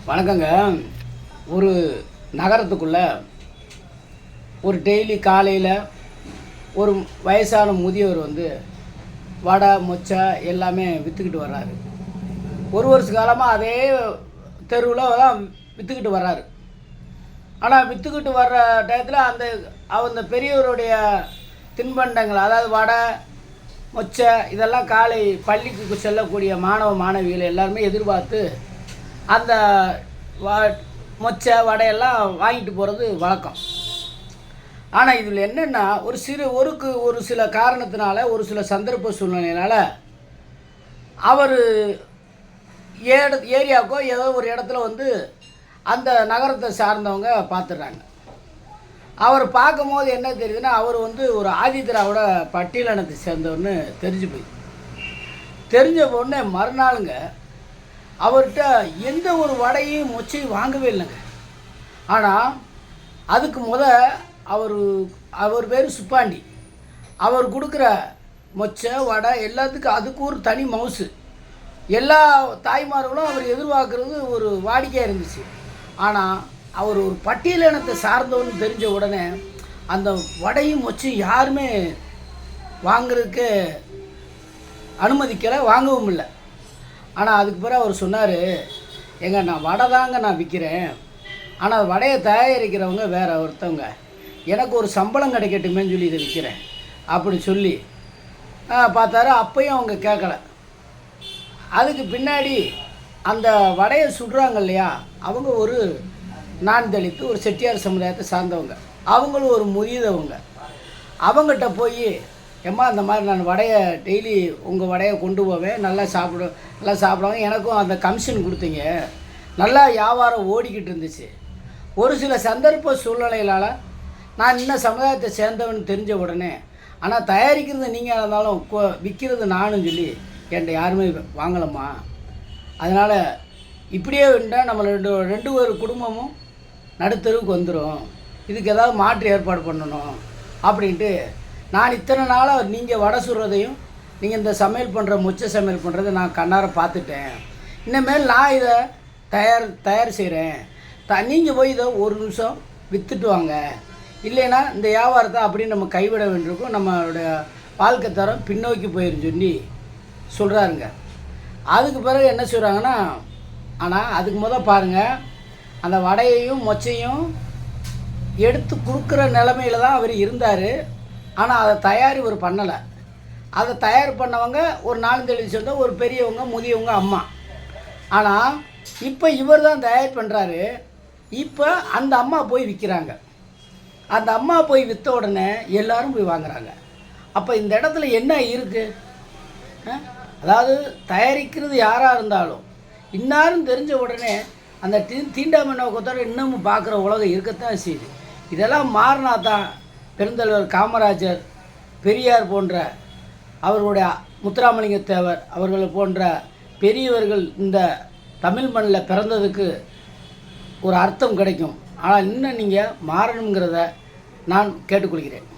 வணக்கங்க. ஒரு நகரத்துக்குள்ளே ஒரு டெய்லி காலையில் ஒரு வயசான முதியவர் வடை மொச்சை எல்லாமே விற்றுக்கிட்டு வர்றாரு. ஒரு வருஷ காலமாக அதே தெருவில் தான் விற்றுக்கிட்டு வர்றாரு. ஆனால் விற்றுக்கிட்டு வர்ற டயத்தில் அந்த பெரியவருடைய தின்பண்டங்கள், அதாவது வடை மொச்சை இதெல்லாம் காலை பள்ளிக்கு செல்லக்கூடிய மாணவ மாணவிகள் எல்லாருமே எதிர்பார்த்து அந்த மொச்சை வடையெல்லாம் வாங்கிட்டு போகிறது வழக்கம். ஆனால் இதில் என்னென்னா, ஒரு சில காரணத்தினால, ஒரு சில சந்தர்ப்ப சூழ்நிலையினால் அவர் ஏரியாவுக்கோ ஏதோ ஒரு இடத்துல அந்த நகரத்தை சார்ந்தவங்க பார்த்துடுறாங்க. அவர் பார்க்கும்போது என்ன தெரியுதுன்னா, அவர் ஒரு ஆதிதிராவிட பட்டியலினத்தை சேர்ந்தவர்னு தெரிஞ்ச உடனே மறுநாளுங்க அவர்கிட்ட எந்த ஒரு வடையும் மொச்சையும் வாங்கவே இல்லைங்க. ஆனால் அதுக்கு அவர் பேர் சுப்பாண்டி. அவர் கொடுக்குற மொச்சை வடை எல்லாத்துக்கும் அதுக்கு ஒரு தனி மவுசு. எல்லா தாய்மார்களும் அவர் எதிர்பார்க்குறது ஒரு வாடிக்கையாக இருந்துச்சு. ஆனால் அவர் ஒரு பட்டியலினத்தை சார்ந்தவன்னு தெரிஞ்ச உடனே அந்த வடையும் மொச்சையும் யாருமே வாங்கிறதுக்கு அனுமதிக்கலை, வாங்கவும் இல்லை. ஆனால் அதுக்கு பிறகு அவர் சொன்னார், நான் வடை தாங்க நான் விற்கிறேன், ஆனால் வடையை தயாரிக்கிறவங்க வேறு ஒருத்தவங்க, எனக்கு ஒரு சம்பளம் கிடைக்கட்டுமேன்னு சொல்லி இதை விற்கிறேன் அப்படி சொல்லி பார்த்தாரு. அப்பையும் அவங்க கேட்கலை. அதுக்கு பின்னாடி அந்த வடையை சுடுறாங்க இல்லையா, அவங்க ஒரு நான் தலித்து ஒரு செட்டியார் சமுதாயத்தை சார்ந்தவங்க, அவங்களும் ஒரு முதியவங்க. அவங்ககிட்ட போய், ஏம்மா இந்த மாதிரி நான் வடையை டெய்லி உங்கள் வடையை கொண்டு போவேன், நல்லா சாப்பிடுவாங்க, எனக்கும் அந்த கமிஷன் கொடுத்தீங்க, நல்லா வியாபாரம் ஓடிக்கிட்டு இருந்துச்சு. ஒரு சில சந்தர்ப்ப சூழ்நிலைகளால் நான் இன்னும் சமுதாயத்தை சேர்ந்தவன்னு தெரிஞ்ச உடனே, ஆனால் தயாரிக்கிறது நீங்கள் இருந்தாலும் விற்கிறது நானும் சொல்லி என்கிட்ட யாருமே வாங்கலம்மா. அதனால் இப்படியே வேண்டாம், நம்ம ரெண்டு ஒரு குடும்பமும் நடுத்தருவுக்கு வந்துடும், இதுக்கு ஏதாவது மாற்று ஏற்பாடு பண்ணணும் அப்படின்ட்டு நான் இத்தனை நாளாக நீங்கள் வடை சுடுறதையும் நீங்கள் இந்த சமையல் பண்ணுற மொச்சை சமையல் பண்ணுறதை நான் கண்ணார பார்த்துட்டேன். இனிமேல் நான் இதை தயார் செய்கிறேன், நீங்கள் போய் இதை ஒரு நிமிஷம் விற்றுட்டு வாங்க, இல்லைன்னா இந்த வியாபாரத்தை அப்படின்னு நம்ம கைவிட வேண்டியிருக்கும், நம்மளுடைய வாழ்க்கை தரம் பின்னோக்கி போயிருந்து சொல்லி சொல்கிறாருங்க. அதுக்கு பிறகு என்ன சொல்கிறாங்கன்னா, ஆனால் அதுக்கு பாருங்கள், அந்த வடையையும் மொச்சையும் எடுத்து கொடுக்குற நிலமையில் தான் அவர் இருந்தார். ஆனால் அதை தயார் இவர் பண்ணலை. அதை தயார் பண்ணவங்க ஒரு 4 சொந்த ஒரு பெரியவங்க முதியவங்க அம்மா. ஆனால் இப்போ இவர் தான் தயார் பண்ணுறாரு. இப்போ அந்த அம்மா போய் விற்கிறாங்க. அந்த அம்மா போய் விற்ற உடனே எல்லோரும் போய் வாங்குறாங்க. அப்போ இந்த இடத்துல என்ன இருக்குது? அதாவது தயாரிக்கிறது யாராக இருந்தாலும் இன்னாரும் தெரிஞ்ச உடனே அந்த தீண்டாமை நோக்கத்தோடு இன்னமும் பார்க்குற உலகம் இருக்கத்தான் செய்யுது. இதெல்லாம் மாறினா தான் பெருந்தலைவர் காமராஜர், பெரியார் போன்ற அவர்களுடைய முத்துராமலிங்க தேவர் அவர்கள் போன்ற பெரியவர்கள் இந்த தமிழ் மண்ணில் பிறந்ததுக்கு ஒரு அர்த்தம் கிடைக்கும். ஆனால் இன்னும் நீங்கள் மாறணுங்கிறத நான் கேட்டுக்கொள்கிறேன்.